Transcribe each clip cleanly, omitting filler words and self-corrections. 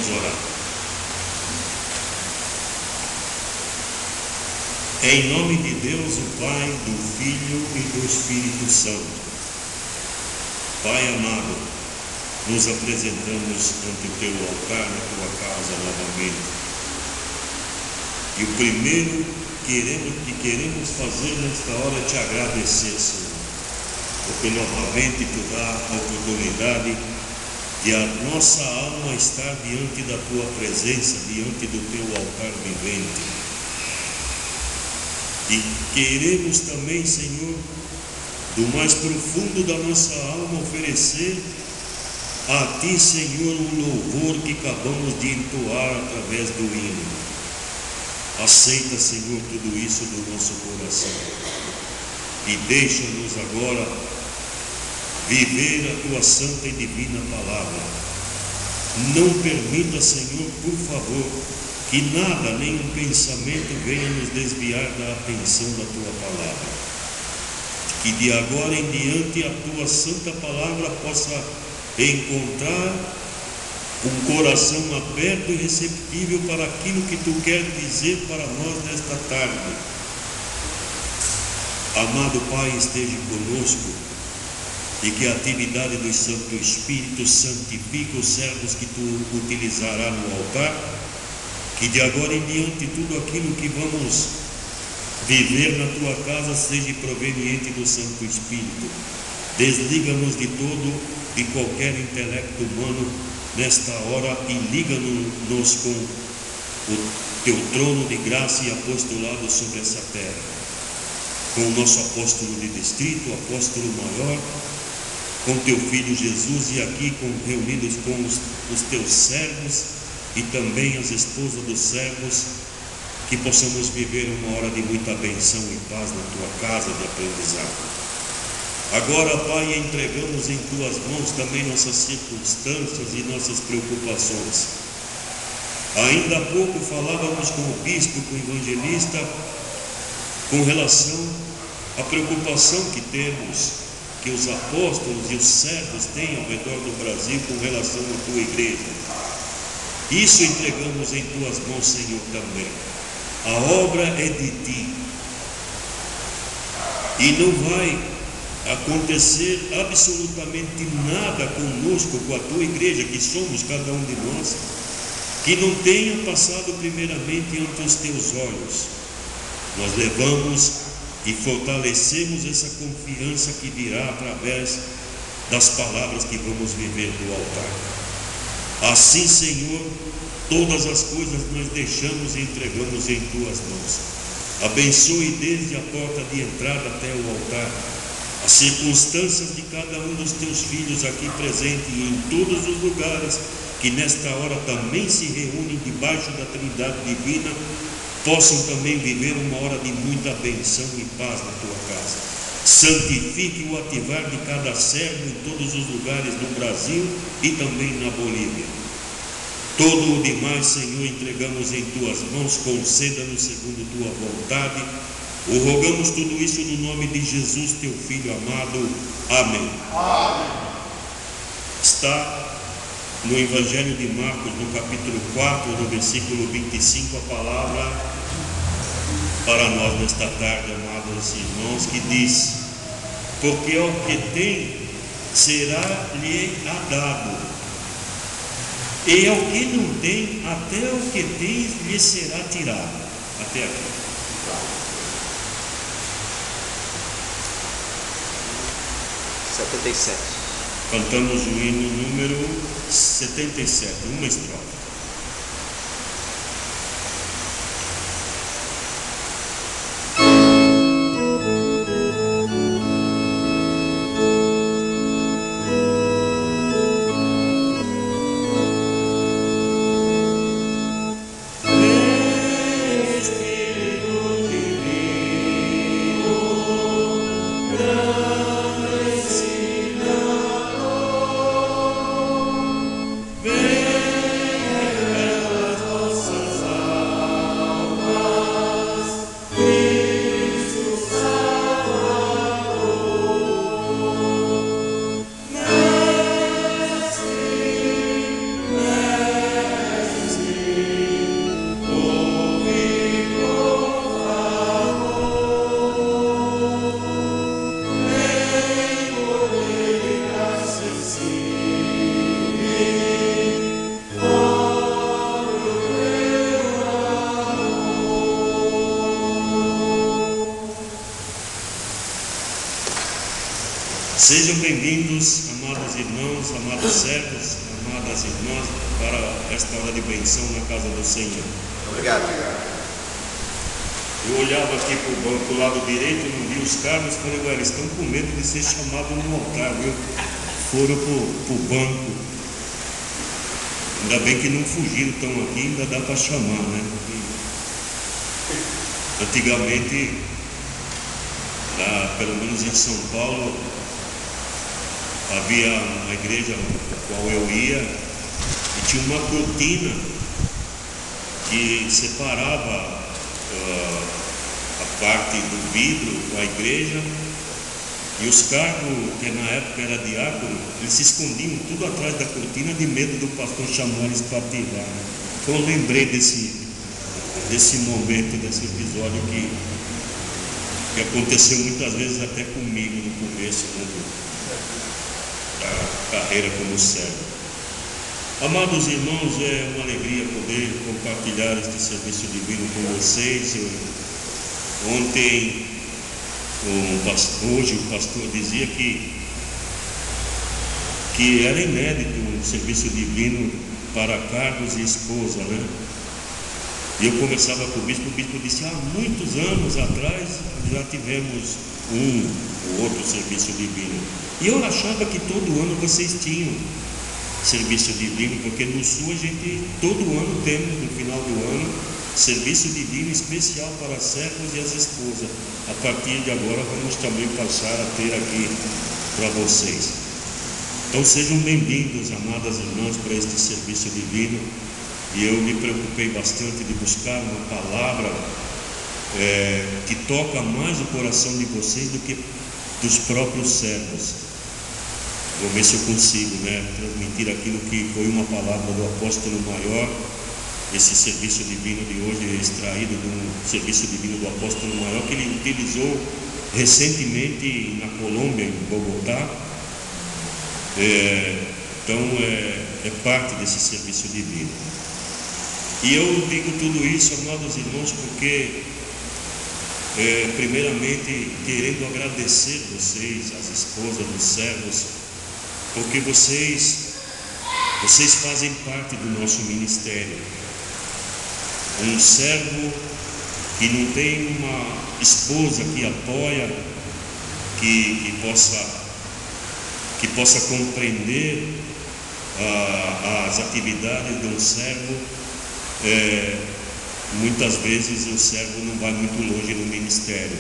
Vamos orar. Em nome de Deus, o Pai, do Filho e do Espírito Santo. Pai amado, nos apresentamos ante o teu altar, na tua casa novamente. E o primeiro que queremos fazer nesta hora é te agradecer, Senhor, porque novamente tu dá a oportunidade de a nossa alma estar diante da tua presença, diante do teu altar vivente. E queremos também, Senhor, do mais profundo da nossa alma oferecer a Ti, Senhor, o louvor que acabamos de entoar através do hino. Aceita, Senhor, tudo isso do nosso coração e deixa-nos agora viver a Tua santa e divina palavra. Não permita, Senhor, por favor, que nada, nenhum pensamento venha nos desviar da atenção da Tua palavra. Que de agora em diante a Tua santa palavra possa encontrar um coração aberto e receptível para aquilo que Tu quer dizer para nós nesta tarde. Amado Pai, esteja conosco e que a atividade do Santo Espírito santifique os servos que Tu utilizará no altar. Que de agora em diante tudo aquilo que vamos viver na Tua casa seja proveniente do Santo Espírito. Desliga-nos de qualquer intelecto humano nesta hora e liga-nos com o Teu trono de graça e apostolado sobre essa terra. Com o nosso apóstolo de distrito, o apóstolo maior, com Teu Filho Jesus e aqui reunidos com os Teus servos e também as esposas dos servos, que possamos viver uma hora de muita benção e paz na Tua casa de aprendizado. Agora, Pai, entregamos em Tuas mãos também nossas circunstâncias e nossas preocupações. Ainda há pouco falávamos com o bispo, com o evangelista, com relação à preocupação que temos, que os apóstolos e os servos têm ao redor do Brasil com relação à Tua igreja. Isso entregamos em Tuas mãos, Senhor, também. A obra é de Ti. E não vai acontecer absolutamente nada conosco, com a Tua igreja, que somos cada um de nós, que não tenha passado primeiramente ante os Teus olhos. Nós levamos e fortalecemos essa confiança que virá através das palavras que vamos viver do altar. Assim, Senhor, todas as coisas nós deixamos e entregamos em Tuas mãos. Abençoe desde a porta de entrada até o altar as circunstâncias de cada um dos Teus filhos aqui presente e em todos os lugares que nesta hora também se reúnem debaixo da Trindade Divina, possam também viver uma hora de muita benção e paz na Tua casa. Santifique o ativar de cada servo em todos os lugares do Brasil e também na Bolívia. Todo o demais, Senhor, entregamos em Tuas mãos, conceda-nos segundo Tua vontade. O rogamos tudo isso no nome de Jesus, Teu Filho amado. Amém. Amém. Está no Evangelho de Marcos, no capítulo 4, no versículo 25, a palavra para nós nesta tarde, amados irmãos, que diz: porque ao que tem será-lhe dado, e ao que não tem, até o que tem lhe será tirado. Até aqui. 77. Cantamos o hino número 77, uma estrofe. Vem Sejam bem-vindos, amados irmãos, amados servos, amadas irmãs, para esta hora de benção na casa do Senhor. Obrigado. Eu olhava aqui para o banco do lado direito, não vi os carros, falei, ué, eles estão com medo de ser chamados no altar, viu? Foram para o banco. Ainda bem que não fugiram, estão aqui, ainda dá para chamar, né? Antigamente, lá, pelo menos em São Paulo, havia uma igreja a qual eu ia e tinha uma cortina que separava a parte do vidro com a igreja, e os cargos, que na época era diácono, eles se escondiam tudo atrás da cortina de medo do pastor chamar eles para tirar, né? Então eu lembrei desse momento, desse episódio que aconteceu muitas vezes até comigo no começo da carreira como servo. Amados irmãos, é uma alegria poder compartilhar este serviço divino com vocês. Ontem, hoje o pastor dizia que era inédito um serviço divino para cargos e esposa, né? E eu conversava com o bispo disse, há muitos anos atrás já tivemos um ou outro serviço divino. E eu achava que todo ano vocês tinham serviço divino, porque no sul a gente todo ano temos, no final do ano, serviço divino especial para servos e as esposas. A partir de agora vamos também passar a ter aqui para vocês. Então sejam bem-vindos, amadas irmãs, para este serviço divino. E eu me preocupei bastante de buscar uma palavra que toca mais o coração de vocês do que dos próprios servos. Vou ver se eu consigo, né, transmitir aquilo que foi uma palavra do apóstolo maior. Esse serviço divino de hoje é extraído de um serviço divino do apóstolo maior que ele utilizou recentemente na Colômbia, em Bogotá. Então é parte desse serviço divino. E eu digo tudo isso, amados irmãos, porque primeiramente querendo agradecer vocês, as esposas dos servos, porque vocês fazem parte do nosso ministério. Um servo que não tem uma esposa que apoia, que possa compreender as atividades de um servo, muitas vezes o servo não vai muito longe no ministério.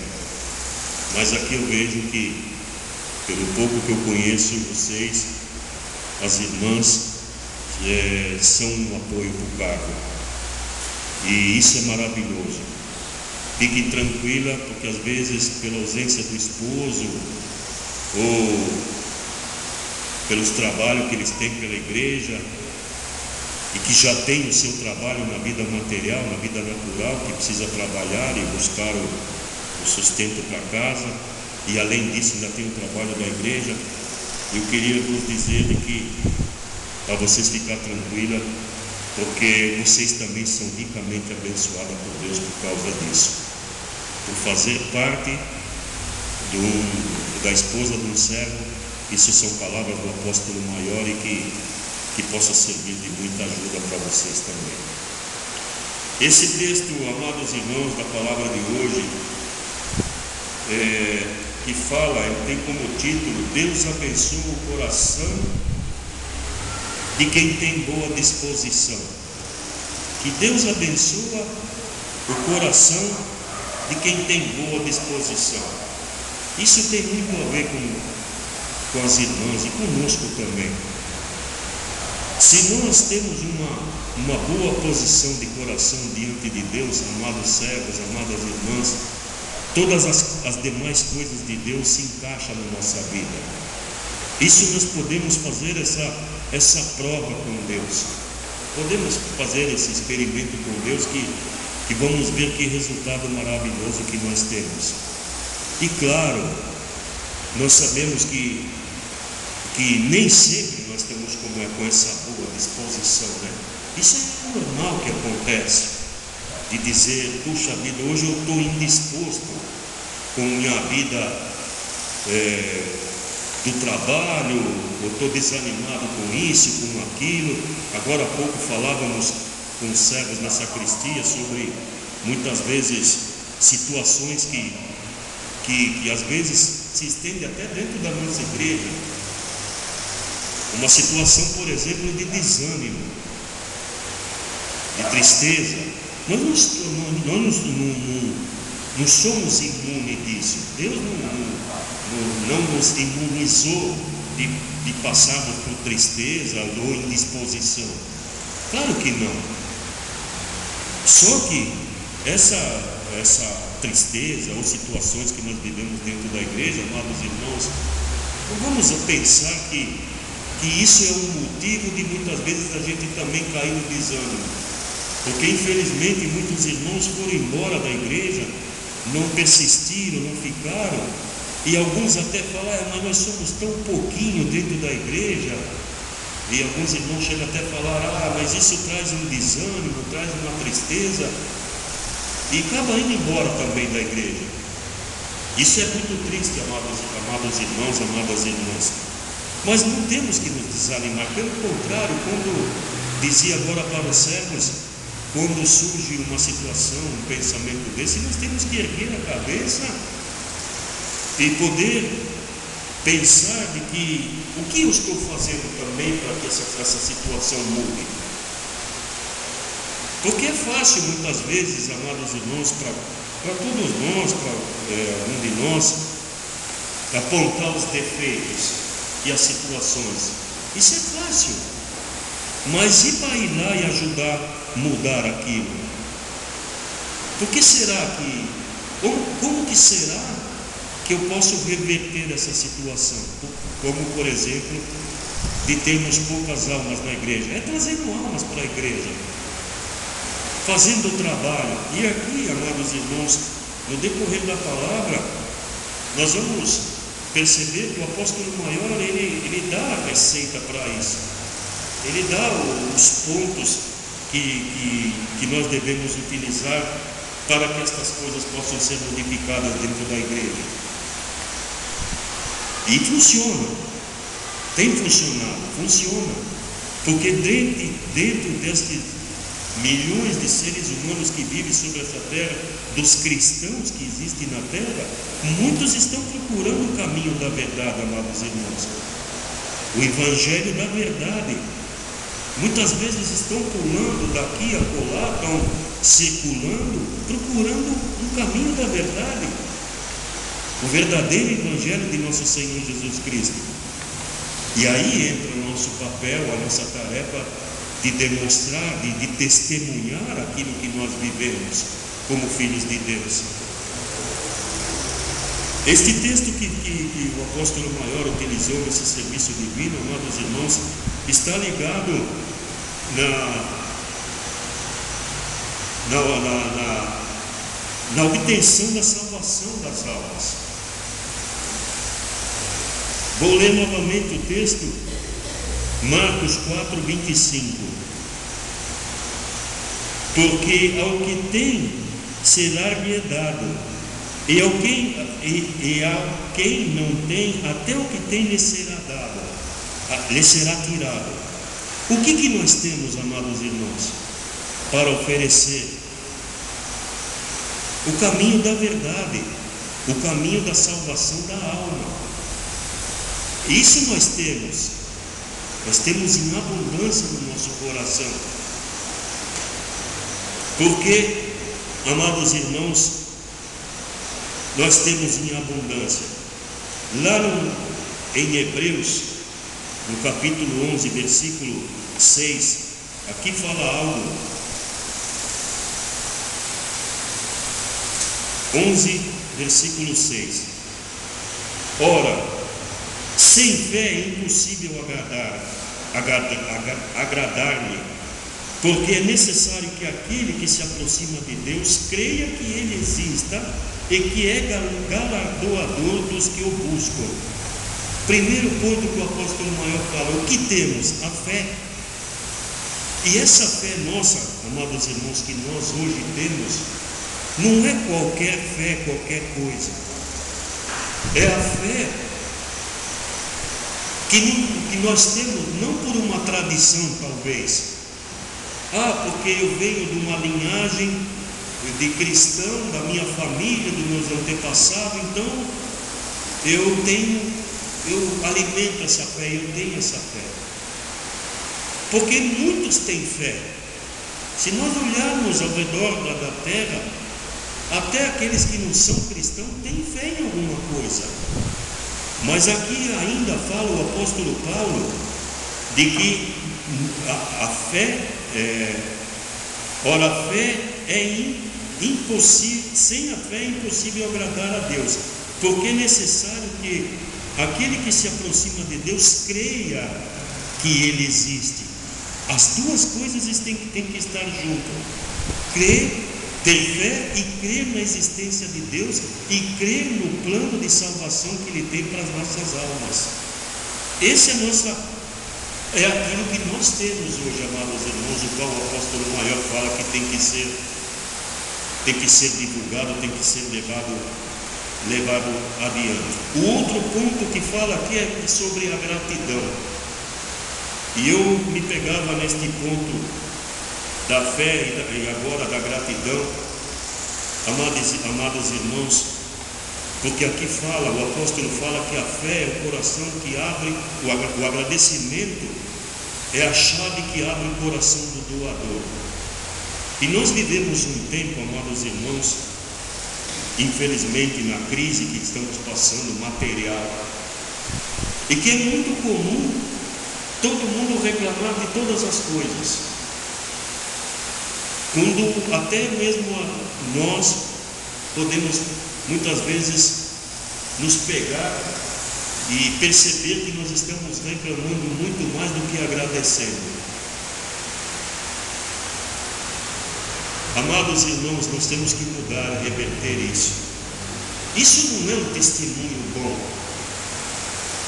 Mas aqui eu vejo que, pelo pouco que eu conheço vocês, as irmãs são um apoio para o cargo, e isso é maravilhoso. Fiquem tranquila, porque às vezes pela ausência do esposo ou pelos trabalhos que eles têm pela igreja, e que já tem o seu trabalho na vida material, na vida natural, que precisa trabalhar e buscar o sustento para casa, e além disso ainda tem o trabalho da igreja. Eu queria vos dizer que para vocês ficar tranquila, porque vocês também são ricamente abençoadas por Deus por causa disso, por fazer parte da esposa de um servo. Isso são palavras do apóstolo maior, e que possa servir de muita ajuda para vocês também. Esse texto, amados irmãos, da palavra de hoje, que fala, ele tem como título: Deus abençoa o coração de quem tem boa disposição. Que Deus abençoa o coração de quem tem boa disposição. Isso tem muito a ver com as irmãs e conosco também. Se nós temos uma boa posição de coração diante de Deus, amados servos, amadas irmãs, todas as demais coisas de Deus se encaixam na nossa vida. Isso nós podemos fazer essa prova com Deus. Podemos fazer esse experimento com Deus que vamos ver que resultado maravilhoso que nós temos. E claro, nós sabemos que nem sempre nós estamos com essa boa disposição, né? Isso é normal que acontece, de dizer, puxa vida, hoje eu estou indisposto com minha vida do trabalho, ou estou desanimado com isso, com aquilo. Agora há pouco falávamos com os servos na sacristia sobre muitas vezes situações que às vezes se estendem até dentro da nossa igreja. Uma situação, por exemplo, de desânimo, de tristeza. Nós não somos imunes disso. Deus não nos imunizou de passarmos por tristeza ou indisposição. Claro que não. Só que essa tristeza ou situações que nós vivemos dentro da igreja, amados irmãos, não vamos pensar que isso é um motivo de muitas vezes a gente também cair no desânimo. Porque infelizmente muitos irmãos foram embora da igreja, não persistiram, não ficaram, e alguns até falam, mas nós somos tão pouquinho dentro da igreja, e alguns irmãos chegam até a falar, mas isso traz um desânimo, traz uma tristeza, e acaba indo embora também da igreja. Isso é muito triste, amados irmãos, amadas irmãs. Mas não temos que nos desanimar, pelo contrário, quando dizia agora para os servos, quando surge uma situação, um pensamento desse, nós temos que erguer a cabeça e poder pensar de que o que eu estou fazendo também para que essa situação mude. Porque é fácil muitas vezes, amados irmãos, para todos nós, para um de nós, apontar os defeitos e as situações. Isso é fácil. Mas e para ir lá e ajudar a mudar aquilo? Por que será que, como que será que eu posso reverter essa situação? Como, por exemplo, de termos poucas almas na igreja. É trazendo almas para a igreja, fazendo o trabalho. E aqui, amados irmãos, no decorrer da palavra, nós vamos perceber que o apóstolo maior, ele dá a receita para isso. Ele dá os pontos que nós devemos utilizar para que estas coisas possam ser modificadas dentro da igreja. E funciona. Tem funcionado, funciona. Porque dentro destes milhões de seres humanos que vivem sobre essa terra, dos cristãos que existem na terra, muitos estão procurando o caminho da verdade, amados irmãos. O evangelho da verdade. Muitas vezes estão pulando daqui a acolá, estão circulando, procurando um caminho da verdade, o verdadeiro evangelho de nosso Senhor Jesus Cristo. E aí entra o nosso papel, a nossa tarefa de demonstrar, de testemunhar aquilo que nós vivemos como filhos de Deus. Este texto que o apóstolo maior utilizou nesse serviço divino, amados irmãos, está ligado na obtenção da salvação das almas. Vou ler novamente o texto, Marcos 4:25. Porque ao que tem será-lhe dado, e ao quem não tem, até o que tem lhe será dado, lhe será tirado. O que nós temos, amados irmãos, para oferecer? O caminho da verdade, o caminho da salvação da alma. Isso nós temos em abundância no nosso coração. Porque, amados irmãos, nós temos em abundância. Lá em Hebreus, no capítulo 11, versículo 6, aqui fala algo. 11, versículo 6. Ora, sem fé é impossível agradar-lhe, porque é necessário que aquele que se aproxima de Deus creia que Ele exista e que é galardoador dos que o buscam. Primeiro ponto que o apóstolo maior fala: o que temos? A fé. E essa fé nossa, amados irmãos, que nós hoje temos, não é qualquer fé, qualquer coisa. É a fé que nós temos, não por uma tradição talvez, porque eu venho de uma linhagem de cristão, da minha família, dos meus antepassados, então eu alimento essa fé, eu tenho essa fé. Porque muitos têm fé. Se nós olharmos ao redor da terra, até aqueles que não são cristãos têm fé em alguma coisa. Mas aqui ainda fala o apóstolo Paulo de que a fé a fé é impossível, sem a fé é impossível agradar a Deus, porque é necessário que aquele que se aproxima de Deus creia que Ele existe. As duas coisas têm que estar juntas: crer, ter fé e crer na existência de Deus e crer no plano de salvação que Ele tem para as nossas almas. Esse é aquilo que nós temos hoje, amados irmãos, o qual o apóstolo maior fala que tem que ser divulgado, tem que ser levado adiante. O outro ponto que fala aqui é sobre a gratidão. E eu me pegava neste ponto da fé e agora da gratidão, amados irmãos, porque aqui o apóstolo fala que a fé é o coração que abre, o agradecimento é a chave que abre o coração do doador. E nós vivemos um tempo, amados irmãos, infelizmente na crise que estamos passando material, e que é muito comum todo mundo reclamar de todas as coisas, quando até mesmo nós podemos muitas vezes nos pegar e perceber que nós estamos reclamando muito mais do que agradecendo. Amados irmãos, nós temos que mudar, reverter isso. Isso não é um testemunho bom.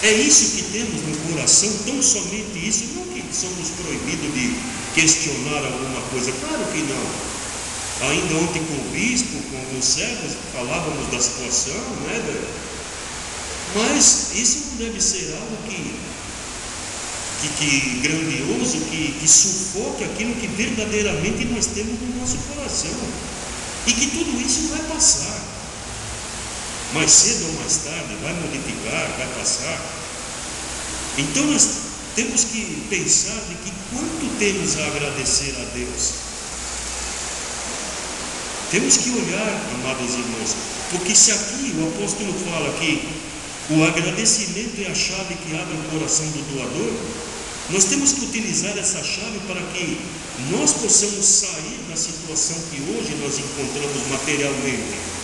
É isso que temos no coração, tão somente isso. Não que somos proibidos de questionar alguma coisa, claro que não. Ainda ontem com o bispo, com alguns servos, falávamos da situação, né? Mas isso não deve ser algo que grandioso, que sufoque aquilo que verdadeiramente nós temos no nosso coração. E que tudo isso vai passar. Mais cedo ou mais tarde, vai modificar, vai passar. Então nós temos que pensar de que quanto temos a agradecer a Deus. Temos que olhar, amados irmãos, porque se aqui o apóstolo fala que o agradecimento é a chave que abre o coração do doador, nós temos que utilizar essa chave para que nós possamos sair da situação que hoje nós encontramos materialmente.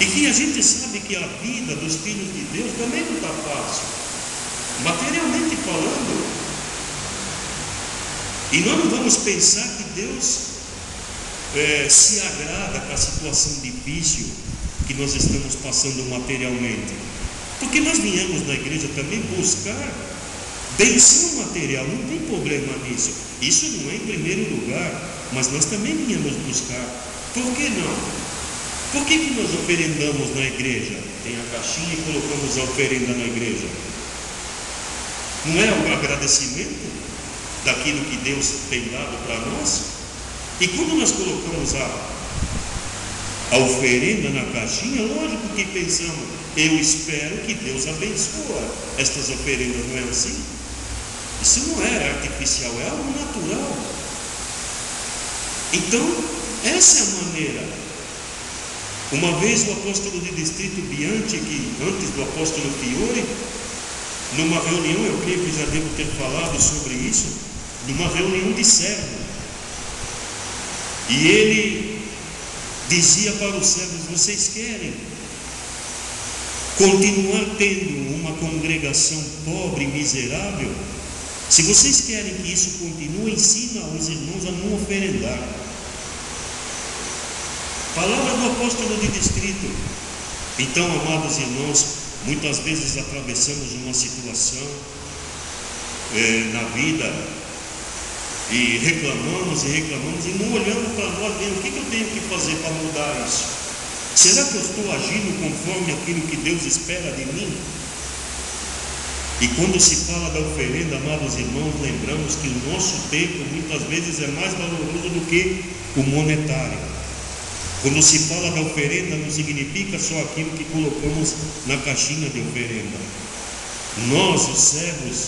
E que a gente sabe que a vida dos filhos de Deus também não está fácil, materialmente falando. E nós não vamos pensar que Deus se agrada com a situação difícil que nós estamos passando materialmente, porque nós viemos na igreja também buscar benção material, não tem problema nisso, isso não é em primeiro lugar, mas nós também viemos buscar. Por que não? Por que nós oferendamos na igreja? Tem a caixinha e colocamos a oferenda na igreja. Não é o agradecimento daquilo que Deus tem dado para nós? E quando nós colocamos a oferenda na caixinha, lógico que pensamos, eu espero que Deus abençoe estas oferendas, não é assim? Isso não é artificial, é algo natural. Então, essa é a maneira. Uma vez o apóstolo de distrito Bianchi, que antes do apóstolo Fiore, numa reunião, eu creio que já devo ter falado sobre isso, numa reunião de servos, e ele dizia para os servos: vocês querem continuar tendo uma congregação pobre e miserável? Se vocês querem que isso continue, ensina aos irmãos a não oferendar. Palavra do apóstolo de distrito. Então, amados irmãos, muitas vezes atravessamos uma situação na vida e reclamamos e não olhamos para nós bem. O que eu tenho que fazer para mudar isso? Será que eu estou agindo conforme aquilo que Deus espera de mim? E quando se fala da oferenda, amados irmãos, lembramos que o nosso tempo muitas vezes é mais valoroso do que o monetário. Quando se fala da oferenda, não significa só aquilo que colocamos na caixinha de oferenda. Nós, os servos,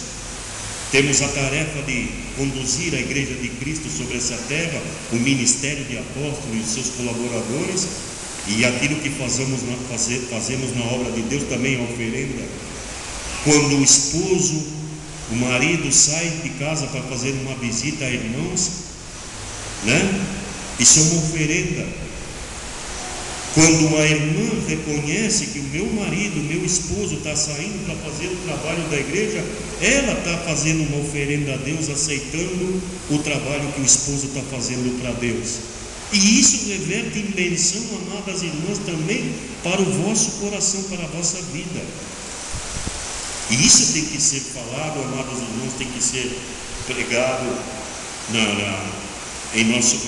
temos a tarefa de conduzir a Igreja de Cristo sobre essa terra, o ministério de apóstolos e os seus colaboradores, e aquilo que fazemos na obra de Deus também é oferenda. Quando o esposo, o marido sai de casa para fazer uma visita a irmãos, né? Isso é uma oferenda. Quando a irmã reconhece que o meu marido, o meu esposo está saindo para fazer o trabalho da igreja, ela está fazendo uma oferenda a Deus, aceitando o trabalho que o esposo está fazendo para Deus. E isso reverte em bênção, amadas irmãs, também para o vosso coração, para a vossa vida. E isso tem que ser falado, amados irmãos, tem que ser pregado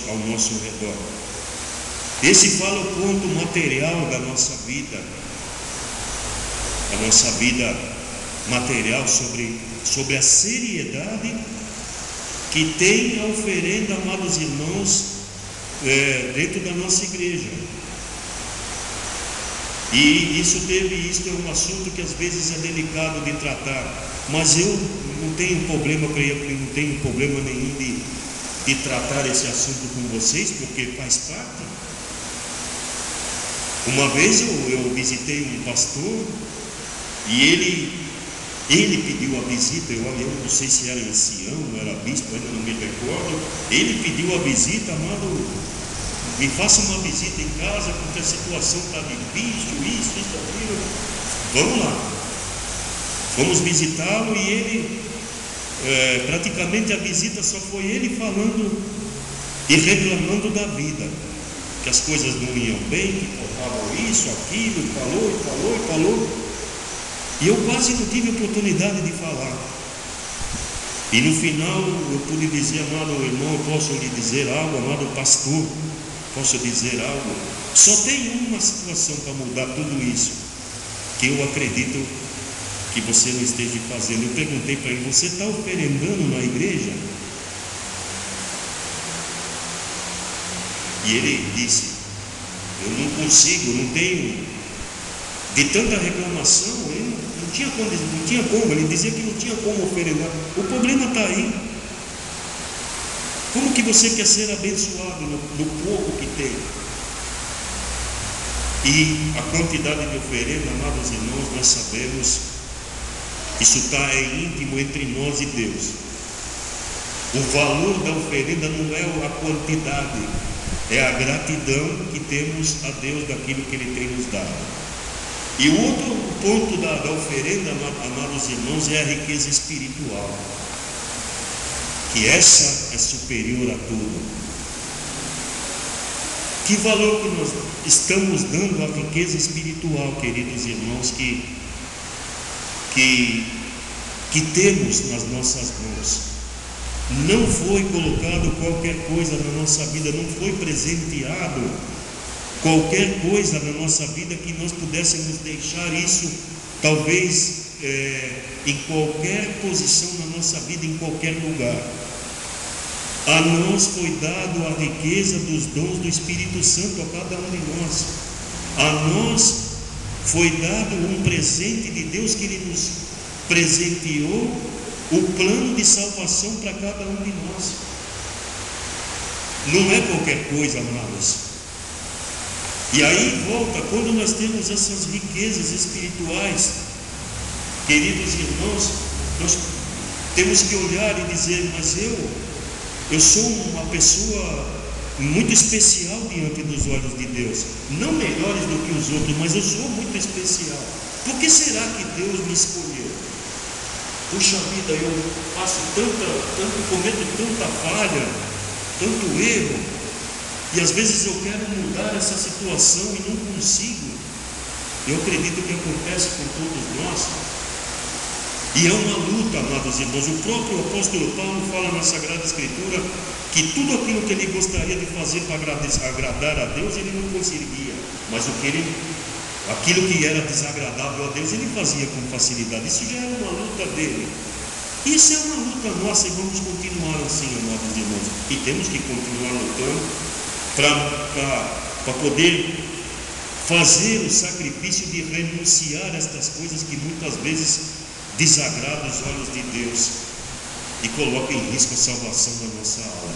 ao nosso redor. Esse fala o ponto material da nossa vida, material, sobre a seriedade que tem a oferenda, amados irmãos, dentro da nossa igreja. E isso é um assunto que às vezes é delicado de tratar, mas eu não tenho problema, creio que não tenho problema nenhum de tratar esse assunto com vocês, porque faz parte. Uma vez eu visitei um pastor e ele pediu a visita. Eu não sei se era ancião, era bispo, ainda não me recordo. Ele pediu a visita, amado, me faça uma visita em casa, porque a situação está difícil, isso, aquilo. Vamos lá. Fomos visitá-lo e ele, praticamente a visita só foi ele falando e reclamando da vida, que as coisas não iam bem, que faltava isso, aquilo, falou. E eu quase não tive oportunidade de falar. E no final eu pude dizer, amado irmão, eu posso lhe dizer algo, amado pastor, posso dizer algo? Só tem uma situação para mudar tudo isso, que eu acredito que você não esteja fazendo. Eu perguntei para ele: você está oferendando na igreja? E ele disse: eu não consigo, não tenho. De tanta reclamação, ele não tinha como, ele dizia que não tinha como oferendar. O problema está aí. Como que você quer ser abençoado no pouco que tem? E a quantidade de oferenda, amados irmãos, nós sabemos, isso está íntimo entre nós e Deus. O valor da oferenda não é a quantidade, é a gratidão que temos a Deus daquilo que Ele tem nos dado. E o outro ponto da oferenda, amados irmãos, é a riqueza espiritual, que essa é superior a tudo. Que valor que nós estamos dando à riqueza espiritual, queridos irmãos, que temos nas nossas mãos. Não foi colocado qualquer coisa na nossa vida, não foi presenteado qualquer coisa na nossa vida que nós pudéssemos deixar isso, talvez em qualquer posição na nossa vida, em qualquer lugar. A nós foi dado a riqueza dos dons do Espírito Santo a cada um de nós. A nós foi dado um presente de Deus, que Ele nos presenteou o plano de salvação para cada um de nós. Não é qualquer coisa, amados. E aí volta, quando nós temos essas riquezas espirituais, queridos irmãos, nós temos que olhar e dizer: mas eu sou uma pessoa muito especial diante dos olhos de Deus. Não melhores do que os outros, mas eu sou muito especial. Por que será que Deus me escolheu? Puxa vida, eu faço cometo tanta falha, tanto erro. E às vezes eu quero mudar essa situação e não consigo. Eu acredito que acontece com todos nós. E é uma luta, amados irmãos. O próprio apóstolo Paulo fala na Sagrada Escritura que tudo aquilo que ele gostaria de fazer para agradar a Deus, ele não conseguia. Mas o que ele Aquilo que era desagradável a Deus, ele fazia com facilidade. Isso já era uma luta dele. Isso é uma luta nossa e vamos continuar assim, amados irmãos. E temos que continuar lutando para poder fazer o sacrifício de renunciar a estas coisas que muitas vezes desagradam os olhos de Deus e colocam em risco a salvação da nossa alma.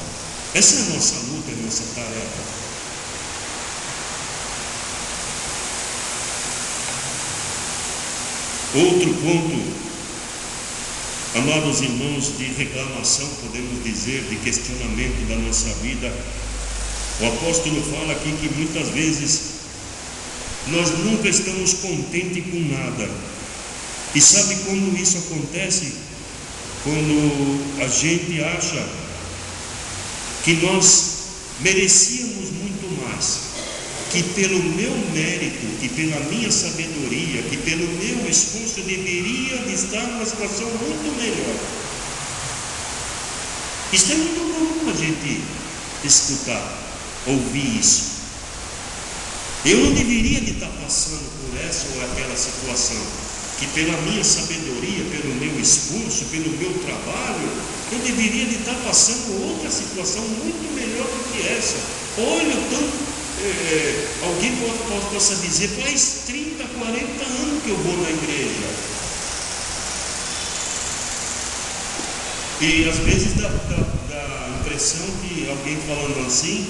Essa é a nossa luta, é a nossa tarefa. Outro ponto, amados irmãos, de reclamação, podemos dizer, de questionamento da nossa vida. O apóstolo fala aqui que muitas vezes nós nunca estamos contentes com nada. E sabe quando isso acontece? Quando a gente acha que nós merecíamos muito mais, que pelo meu mérito, que pela minha sabedoria, que pelo meu esforço eu deveria estar numa situação muito melhor. Isso é muito comum a gente escutar, ouvir isso. Eu não deveria de estar passando por essa ou aquela situação, que pela minha sabedoria, pelo meu esforço, pelo meu trabalho, eu deveria de estar passando outra situação muito melhor do que essa. Olha, alguém possa dizer, faz 30, 40 anos que eu vou na igreja. E às vezes dá a impressão que alguém falando assim,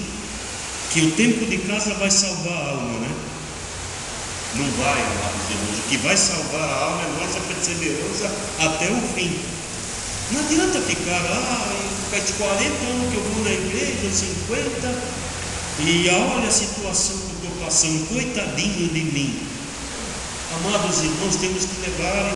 que o tempo de casa vai salvar a alma, né? Não vai, amados irmãos. O que vai salvar a alma é nossa perseverança até o fim. Não adianta ficar, faz 40 anos que eu vou na igreja, 50, e olha a situação que eu estou passando, coitadinho de mim. Amados irmãos, temos que levar